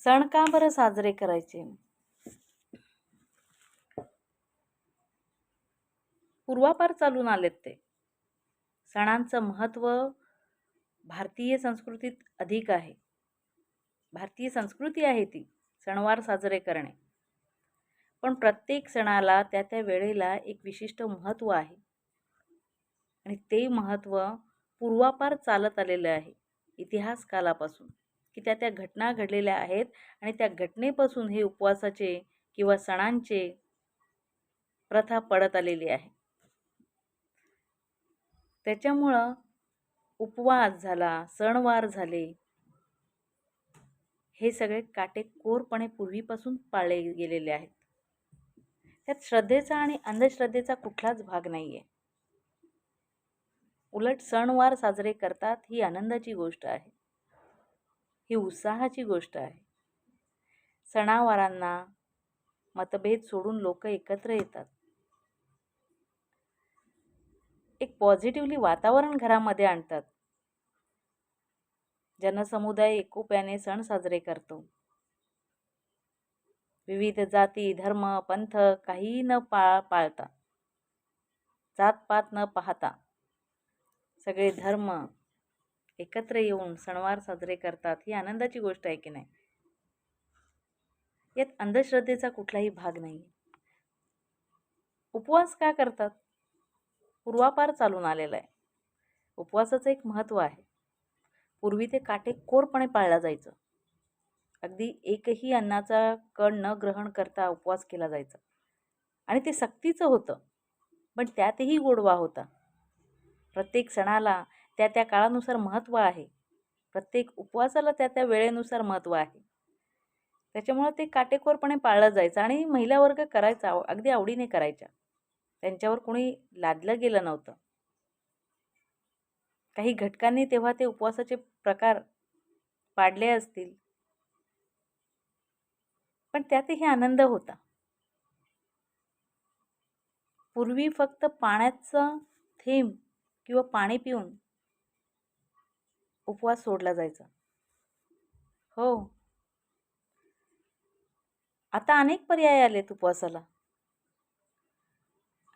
सण का बरं साजरे करायचे? पूर्वापार चालून आलेत ते. सणांचं महत्त्व भारतीय संस्कृतीत अधिक आहे. भारतीय संस्कृती आहे ती सणवार साजरे करणे. पण प्रत्येक सणाला त्या त्या वेळेला एक विशिष्ट महत्त्व आहे. आणि ते महत्त्व पूर्वापार चालत आलेलं आहे इतिहास कालापासून, की त्या त्या घटना घडलेल्या आहेत आणि त्या घटनेपासून हे उपवासाचे किंवा सणांचे प्रथा पडत आलेली आहे. त्याच्यामुळं उपवास झाला, सणवार झाले, हे सगळे काटेकोरपणे पूर्वीपासून पाळले गेलेले आहेत. त्यात श्रद्धेचा आणि अंधश्रद्धेचा कुठलाच भाग नाहीये. उलट सणवार साजरे करतात ही आनंदाची गोष्ट आहे, ही उत्साहाची गोष्ट आहे. सणावारांना मतभेद सोडून लोक एकत्र येतात. एक पॉझिटिव्हली वातावरण घरामध्ये आणतात. जनसमुदाय एकोप्याने सण साजरे करतो. विविध जाती, धर्म, पंथ काही न पाळता, जातपात न पाहता सगळे धर्म एकत्र येऊन सणवार साजरे करतात ही आनंदाची गोष्ट आहे की नाही. यात अंधश्रद्धेचा कुठलाही भाग नाही. उपवास का करतात? पूर्वापार चालून आलेला आहे. उपवासाचं एक महत्त्व आहे. पूर्वी ते काटेकोरपणे पाळलं जायचं. अगदी एकही अन्नाचा कण न ग्रहण करता उपवास केला जायचा. आणि ते सक्तीचं होतं, पण त्यातही गोडवा होता. प्रत्येक सणाला त्या त्या काळानुसार महत्त्व आहे. प्रत्येक उपवासाला त्या त्या वेळेनुसार महत्त्व आहे. त्याच्यामुळं ते काटेकोरपणे पाळलं जायचं आणि महिला वर्ग करायचा, अगदी आवडीने करायच्या. त्यांच्यावर कोणी लादलं गेलं नव्हतं. काही घटकांनी तेव्हा ते उपवासाचे प्रकार पाडले असतील, पण त्यातही आनंद होता. पूर्वी फक्त पाण्याचा थेंब किंवा पाणी पिऊन उपवास सोडला जायचा. हो, आता अनेक पर्याय आलेत उपवासाला.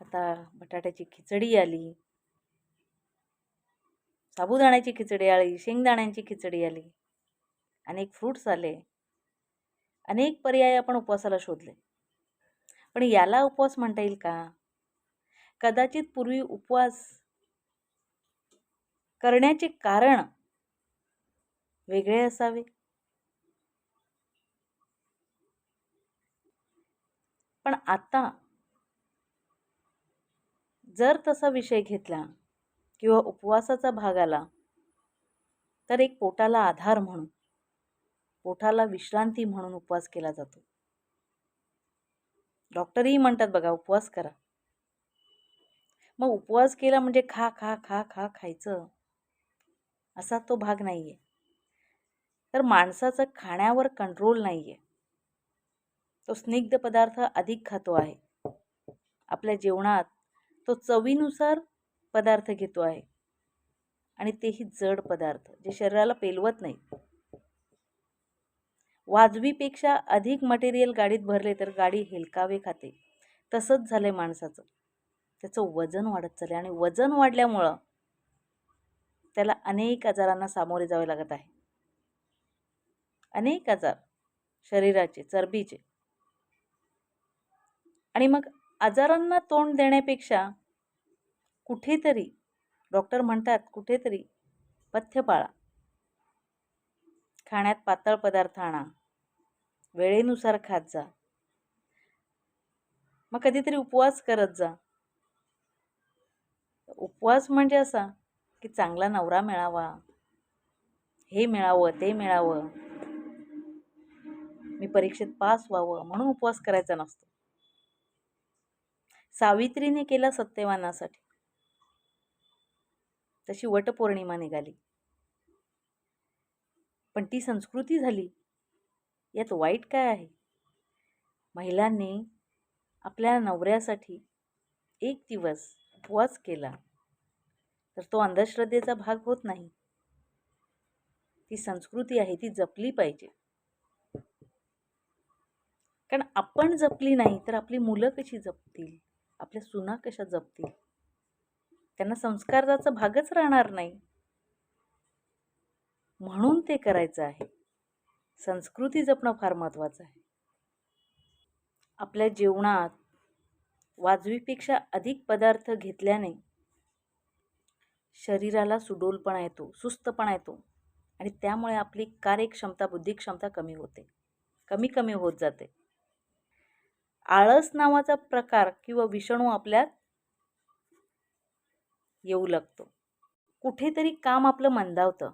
आता बटाट्याची खिचडी आली, साबुदाण्याची खिचडी आली, शेंगदाण्यांची खिचडी आली, अनेक फ्रूट्स आले, अनेक पर्याय आपण उपवासाला शोधले. पण याला उपवास म्हणता येईल का? कदाचित पूर्वी उपवास करण्याचे कारण वेगळे असावे. पण आता जर तसा विषय घेतला किंवा उपवासाचा भाग आला तर एक पोटाला आधार म्हणून, पोटाला विश्रांती म्हणून उपवास केला जातो. डॉक्टरही म्हणतात बघा उपवास करा. मग उपवास केला म्हणजे खा खा खा खा खायचं असा तो भाग नाहीये. तर माणसाचं खाण्यावर कंट्रोल नाहीये. तो स्निग्ध पदार्थ अधिक खातो आहे. आपल्या जेवणात तो चवीनुसार पदार्थ घेतो आहे आणि तेही जड पदार्थ जे शरीराला पेलवत नाही. वाजवीपेक्षा अधिक मटेरियल गाडीत भरले तर गाडी हेलकावे खाते. तसंच झालंय माणसाचं. त्याचं वजन वाढत चाललंय आणि वजन वाढल्यामुळं त्याला अनेक आजारांना सामोरे जावे लागत आहे. अनेक आजार शरीराचे, चरबीचे. आणि मग आजारांना तोंड देण्यापेक्षा कुठेतरी डॉक्टर म्हणतात कुठेतरी पथ्य पाळा. खाण्यात पातळ पदार्थ आणा, वेळेनुसार खात जा. मग कधीतरी उपवास करत जा. उपवास म्हणजे असा की चांगला नवरा मिळावा, हे मिळावं ते मिळावं, मी परीक्षेत पास व्हावं म्हणून उपवास करायचा नसतो. सावित्रीने केला सत्यवानासाठी, तशी वटपौर्णिमा निघाली. पण ती संस्कृती झाली. यात वाईट काय आहे? महिलांनी आपल्या नवऱ्यासाठी एक दिवस उपवास केला तर तो अंधश्रद्धेचा भाग होत नाही. ती संस्कृती आहे, ती जपली पाहिजे. कारण आपण जपली नाही तर आपली मुलं कशी जपतील, आपल्या सुना कशा जपतील, त्यांना संस्काराचा भागच राहणार नाही. म्हणून ते करायचं आहे. संस्कृती जपणं फार महत्त्वाचं आहे. आपल्या जेवणात वाजवीपेक्षा अधिक पदार्थ घेतल्याने शरीराला सुडोलपणा येतो, सुस्तपणा येतो आणि त्यामुळे आपली कार्यक्षमता, बुद्धिक्षमता कमी होते, कमी होत जाते. आळस नावाचा प्रकार किंवा विषाणू आपल्यात येऊ लागतो. कुठेतरी काम आपलं मंदावतं.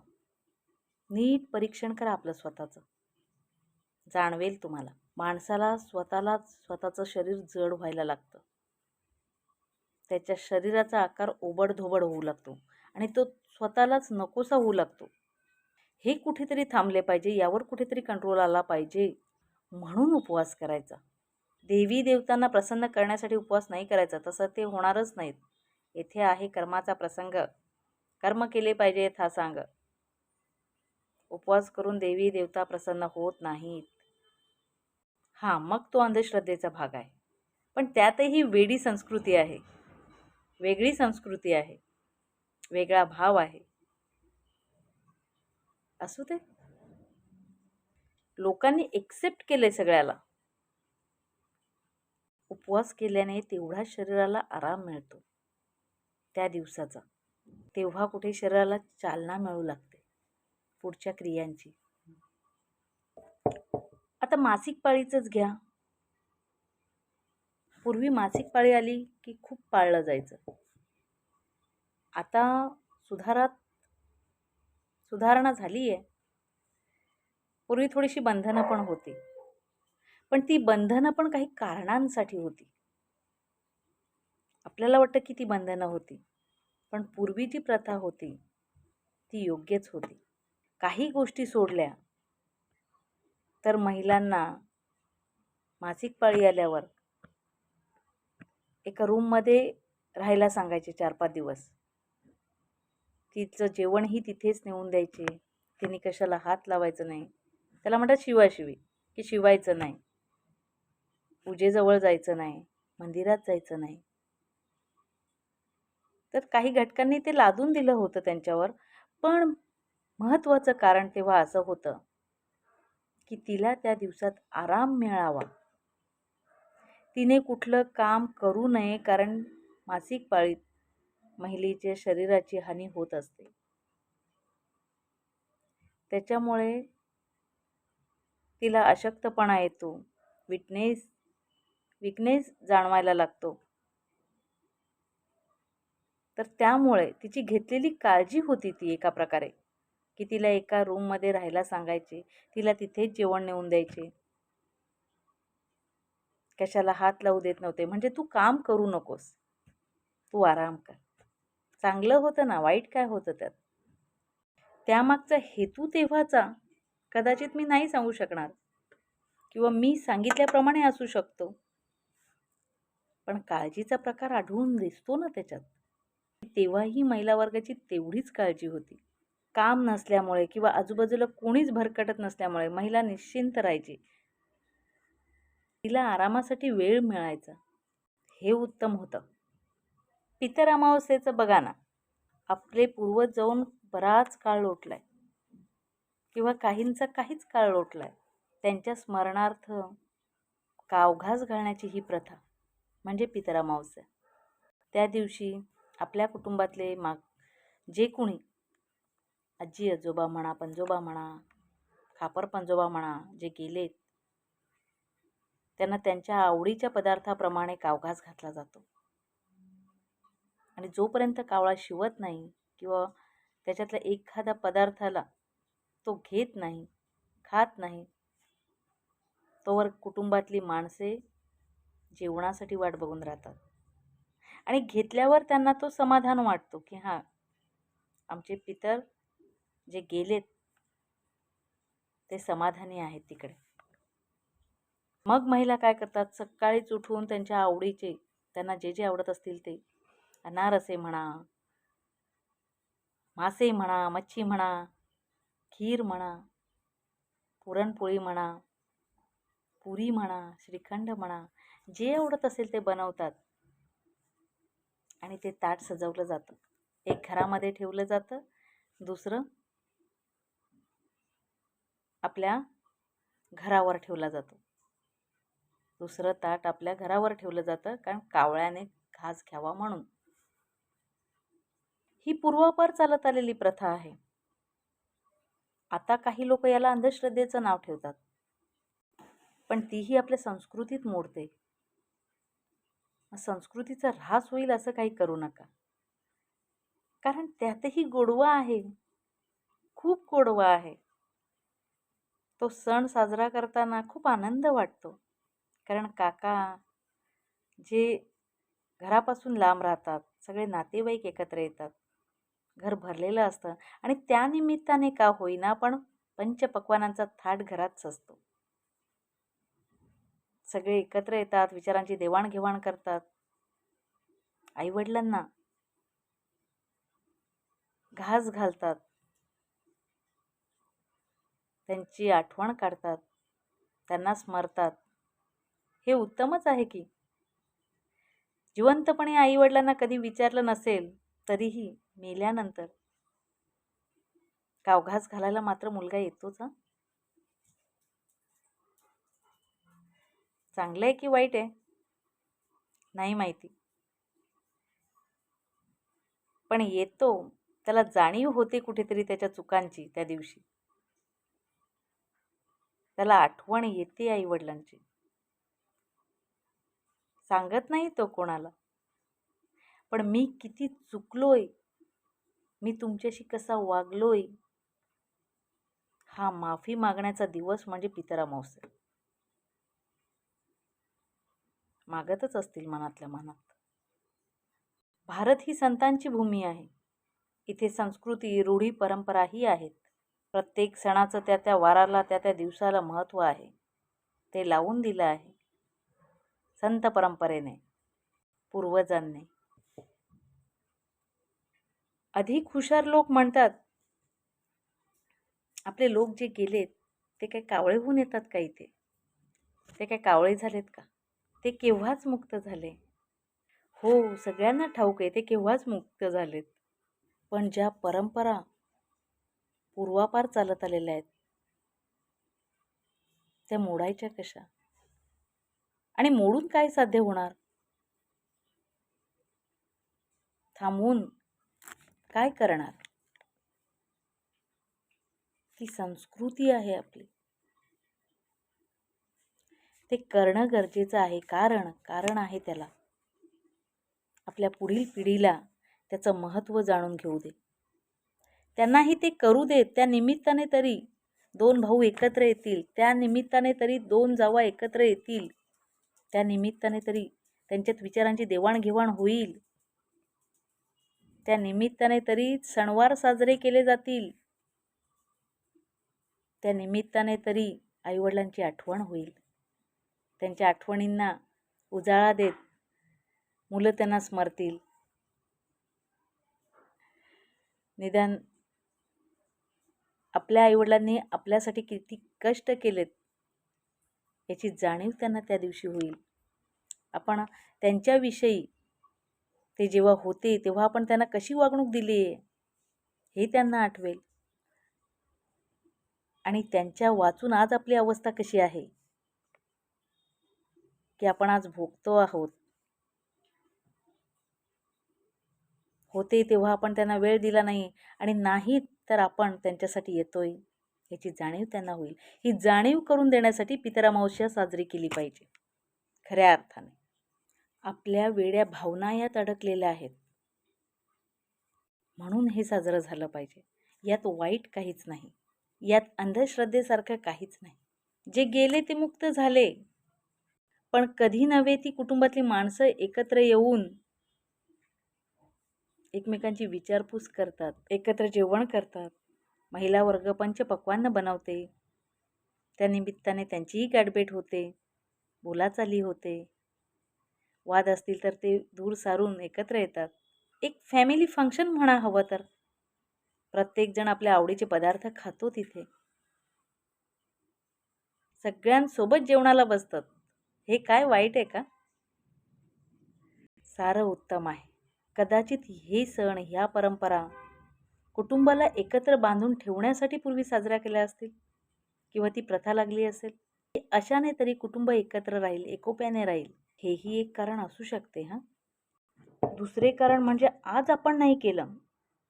नीट परीक्षण करा आपलं स्वतःचं, जाणवेल तुम्हाला. माणसाला स्वतःचं शरीर जड व्हायला लागतं. त्याच्या शरीराचा आकार ओबडधोबड होऊ लागतो आणि तो स्वतःलाच नकोसा होऊ लागतो. हे कुठेतरी थांबले पाहिजे, यावर कुठेतरी कंट्रोल आला पाहिजे. म्हणून उपवास करायचा. देवी देवतांना प्रसन्न करण्यासाठी उपवास नाही करायचा, तसं ते होणारच नाहीत. येथे आहे कर्माचा प्रसंग, कर्म केले पाहिजेत हा सांग. उपवास करून देवी देवता प्रसन्न होत नाहीत. हां, मग तो अंधश्रद्धेचा भाग आहे. पण त्यातही वेडी संस्कृती आहे, वेगळी संस्कृती आहे, वेगळा भाव आहे. असू दे, लोकांनी एक्सेप्ट केले सगळ्याला. उपवास केल्याने तेवढा शरीराला आराम मिळतो त्या दिवसाचा. तेव्हा कुठे शरीराला चालना मिळू लागते पुढच्या क्रियांची. आता मासिक पाळीचंच घ्या. पूर्वी मासिक पाळी आली की खूप पाळलं जायचं. आता सुधारणा झाली आहे. पूर्वी थोडीशी बंधनं पण होती, पण ती बंधनं पण काही कारणांसाठी होती. आपल्याला वाटतं की ती बंधनं होती, पण पूर्वी जी प्रथा होती ती योग्यच होती. काही गोष्टी सोडल्या तर महिलांना मासिक पाळी आल्यावर एका रूममध्ये राहायला सांगायचे 4-5 दिवस. तिचं जेवणही तिथेच नेऊन द्यायचे. तिने कशाला हात लावायचं नाही. त्याला म्हणतात शिवाशिवी, की शिवायचं नाही, पूजेजवळ जायचं नाही, मंदिरात जायचं नाही. तर काही घटकांनी ते लादून दिलं होतं त्यांच्यावर. पण महत्त्वाचं कारण तेव्हा असं होतं की तिला त्या दिवसात आराम मिळावा. तिने कुठलं काम करू नये, कारण मासिक पाळीत महिलेच्या शरीराची हानी होत असते. त्याच्यामुळे तिला अशक्तपणा येतो, विकनेस जाणवायला लागतो. तर त्यामुळे तिची घेतलेली काळजी होती ती एका प्रकारे, की तिला एका रूममध्ये राहायला सांगायचे, तिला तिथेच जेवण नेऊन द्यायचे, कशाला हात लावू देत नव्हते. म्हणजे तू काम करू नकोस, तू आराम कर. चांगलं होतं ना, वाईट काय होतं त्यात? त्यामागचा हेतू तेव्हाचा कदाचित मी नाही सांगू शकणार, किंवा मी सांगितल्याप्रमाणे असू शकतो, पण काळजीचा प्रकार आढळून दिसतो ना त्याच्यात. तेव्हाही महिला वर्गाची तेवढीच काळजी होती. काम नसल्यामुळे किंवा आजूबाजूला कोणीच भरकटत नसल्यामुळे महिला निश्चिंत राहायची. तिला आरामासाठी वेळ मिळायचा, हे उत्तम होतं. पितर अमावस्येचं बघा ना, आपले पूर्वज जाऊन बराच काळ लोटलाय, किंवा काहींचा काहीच काळ लोटलाय. त्यांच्या स्मरणार्थ कावघास घालण्याची ही प्रथा म्हणजे पितर अमावस्या. त्या दिवशी आपल्या कुटुंबातले जे कोणी आजी आजोबा म्हणा, पणजोबा म्हणा, खापर पणजोबा म्हणा, जे गेलेत, त्यांना त्यांच्या आवडीच्या पदार्थाप्रमाणे कावघास घातला जातो. आणि जोपर्यंत कावळा शिवत नाही किंवा त्याच्यातल्या एखाद्या पदार्थाला तो घेत नाही, खात नाही, तोवर कुटुंबातली माणसे जेवणासाठी वाट बघून राहतात. आणि घेतल्यावर त्यांना तो समाधान वाटतो की हां, आमचे पितर जे गेलेत ते समाधानी आहेत तिकडे. मग महिला काय करतात, सकाळीच उठून त्यांच्या आवडीचे, त्यांना जे जे आवडत असतील ते, अनारसे म्हणा, मासे म्हणा, मच्छी म्हणा, खीर म्हणा, पुरणपोळी म्हणा, पुरी म्हणा, श्रीखंड म्हणा, जे आवडत असेल ते बनवतात आणि ते ताट सजवलं जातं. एक घरामध्ये ठेवलं जातं, दुसरं आपल्या घरावर ठेवला जातो. दुसरं ताट आपल्या घरावर ठेवलं जातं, कारण कावळ्याने घास घ्यावा म्हणून. ही पूर्वापार चालत आलेली प्रथा आहे. आता काही लोक याला अंधश्रद्धेचं नाव ठेवतात, पण तीही आपल्या संस्कृतीत मोडते. संस्कृतीचा ऱ्हास होईल असं काही करू नका, कारण त्यातही गोडवा आहे, खूप गोडवा आहे. तो सण साजरा करताना खूप आनंद वाटतो, कारण काका जे घरापासून लांब राहतात, सगळे नातेवाईक एकत्र येतात, घर भरलेलं असतं आणि त्यानिमित्ताने का होईना पण पंचपक्वानांचा थाट घरात सजतो. सगळे एकत्र येतात, विचारांची देवाणघेवाण करतात, आईवडिलांना घास घालतात, त्यांची आठवण काढतात, त्यांना स्मरतात. हे उत्तमच आहे की. जिवंतपणे आईवडिलांना कधी विचारलं नसेल तरीही मेल्यानंतर कावघास घालायला मात्र मुलगा येतोच. चांगलं आहे की वाईट आहे नाही माहिती, पण येतो. त्याला जाणीव होते कुठेतरी त्याच्या चुकांची. त्या दिवशी त्याला आठवण येते आईवडिलांची. सांगत नाही तो कोणाला, पण मी किती चुकलोय, मी तुमच्याशी कसा वागलोय, हा माफी मागण्याचा दिवस म्हणजे पितरामावस्या. मागतच असतील मनातल्या मनात. भारत ही संतांची भूमी आहे. इथे संस्कृती, रूढी, परंपराही आहेत. प्रत्येक सणाचं त्या त्या वाराला, त्या त्या दिवसाला महत्त्व आहे. ते लावून दिलं आहे संत परंपरेने, पूर्वजांनी. अधिक हुशार लोक म्हणतात, आपले लोक जे गेलेत ते काय कावळे होऊन येतात का इथे? ते काय कावळे झालेत का? ते केव्हाच मुक्त झाले. हो, सगळ्यांना ठाऊक आहे ते केव्हाच मुक्त झालेत. पण ज्या परंपरा पूर्वापार चालत आलेल्या आहेत त्या मोडायच्या कशा? आणि मोडून काय साध्य होणार? थांबवून काय करणार? ती संस्कृती आहे आपली, ते करणं गरजेचं आहे. कारण आहे त्याला. आपल्या पुढील पिढीला त्याचं महत्त्व जाणून घेऊ दे, त्यांनाही ते करू देत. त्या निमित्ताने तरी 2 भाऊ एकत्र येतील, त्या निमित्ताने तरी 2 जावा एकत्र येतील, त्या निमित्ताने तरी त्यांच्यात विचारांची देवाणघेवाण होईल, त्या निमित्ताने तरी सणवार साजरे केले जातील, त्या निमित्ताने तरी आईवडिलांची आठवण होईल. त्यांच्या आठवणींना उजाळा देत मुलं त्यांना स्मरतील. निदान आपल्या आईवडिलांनी आपल्यासाठी किती कष्ट केलेत याची जाणीव त्यांना त्या दिवशी होईल. आपण त्यांच्याविषयी, ते जेव्हा होते तेव्हा आपण त्यांना कशी वागणूक दिली आहे हे त्यांना आठवेल. आणि त्यांच्या वाचून आज आपली अवस्था कशी आहे, की आपण आज भोगतो आहोत. होते तेव्हा आपण त्यांना वेळ दिला नाही, आणि नाही तर आपण त्यांच्यासाठी येतोय याची जाणीव त्यांना होईल. ही जाणीव करून देण्यासाठी पितरामावस्या साजरी केली पाहिजे. खऱ्या अर्थाने आपल्या वेड्या भावना यात अडकलेल्या आहेत, म्हणून हे साजरं झालं पाहिजे. यात वाईट काहीच नाही, यात अंधश्रद्धेसारखं काहीच नाही. जे गेले ते मुक्त झाले, पण कधी नव्हे ती कुटुंबातली माणसं एकत्र येऊन एकमेकांची विचारपूस करतात, एकत्र जेवण करतात. महिला वर्ग पंचपक्वान्न बनवते, त्या निमित्ताने त्यांचीही गाठभेट होते, बोलाचाली होते. वाद असतील तर ते दूर सारून एकत्र येतात. एक फॅमिली फंक्शन म्हणा हवं तर. प्रत्येकजण आपल्या आवडीचे पदार्थ खातो तिथे. सगळ्यांसोबत जेवणाला बसतात. हे काय वाईट आहे का? सारं उत्तम आहे. कदाचित हे सण, ह्या परंपरा कुटुंबाला एकत्र बांधून ठेवण्यासाठी पूर्वी साजऱ्या केल्या असतील किंवा ती प्रथा लागली असेल. अशाने तरी कुटुंब एकत्र राहील, एकोप्याने राहील, हेही एक कारण असू शकते. दुसरे कारण म्हणजे आज आपण नाही केलं,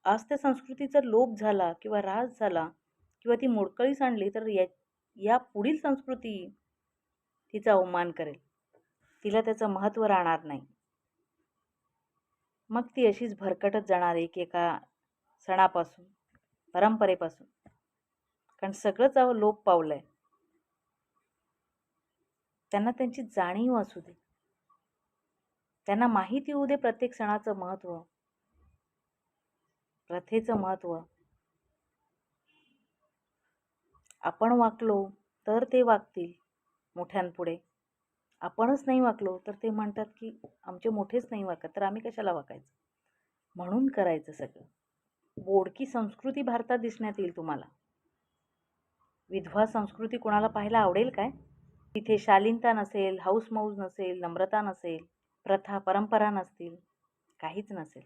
आज त्या संस्कृतीचा लोप झाला किंवा ऱ्हास झाला किंवा ती मोडकळीस आणली तर या पुढील संस्कृती तिचा अवमान करेल. तिला त्याचं महत्त्व राहणार नाही. मग ती अशीच भरकटत जाणार एकेका सणापासून, परंपरेपासून. कारण सगळंच लोप पावलंय. त्यांना त्यांची जाणीव असू दे. त्यांना माहिती होऊ दे प्रत्येक सणाचं महत्त्व, प्रथेचं महत्त्व. आपण वागलो तर ते वागतील मोठ्यांपुढे. आपणच नाही वागलो तर ते म्हणतात की आमचे मोठेच नाही वागत तर आम्ही कशाला वागायचं. म्हणून करायचं सगळं. बोडकी संस्कृती भारतात दिसण्यात येईल तुम्हाला. विधवा संस्कृती कोणाला पाहायला आवडेल काय? तिथे शालीनता नसेल, हौसमौज नसेल, नम्रता नसेल, प्रथा परंपरा नसतील, काहीच नसेल.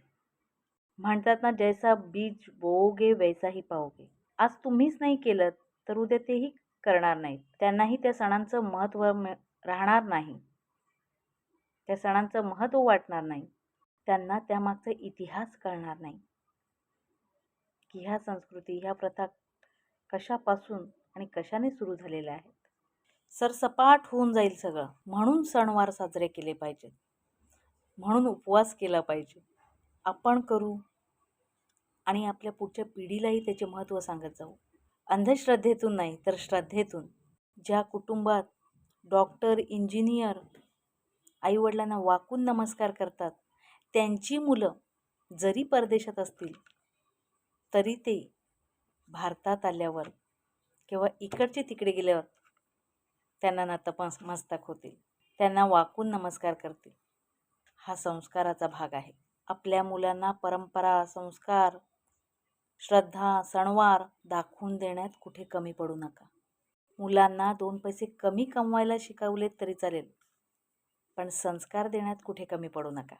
म्हणतात ना, जैसा बीज बोओगे वैसा ही पाओगे. आज तुम्हीच नाही केलं तर उद्या तेही करणार नाहीत. त्यांनाही त्या सणांचं महत्त्व राहणार नाही. त्या सणांचं महत्त्व वाटणार नाही. त्यांना त्यामागचा इतिहास कळणार नाही की ह्या संस्कृती, ह्या प्रथा कशापासून आणि कशाने सुरू झालेल्या आहेत. सरसपाट होऊन जाईल सगळं. म्हणून सणवार साजरे केले पाहिजेत. म्हणून उपवास केला पाहिजे. आपण करू आणि आपल्या पुढच्या पिढीलाही त्याचे महत्त्व सांगत जाऊ. अंधश्रद्धेतून नाही तर श्रद्धेतून. ज्या कुटुंबात डॉक्टर, इंजिनियर आईवडिलांना वाकून नमस्कार करतात, त्यांची मुलं जरी परदेशात असतील तरी ते भारतात आल्यावर किंवा इकडचे तिकडे गेल्यावर त्यांना नतमस्तक होतील, त्यांना वाकून नमस्कार करतील. हा संस्काराचा भाग आहे. आपल्या मुलांना परंपरा, संस्कार, श्रद्धा, सणवार दाखवून देण्यात कुठे कमी पडू नका. मुलांना 2 पैसे कमी कमवायला शिकवलेत तरी चालेल, पण संस्कार देण्यात कुठे कमी पडू नका.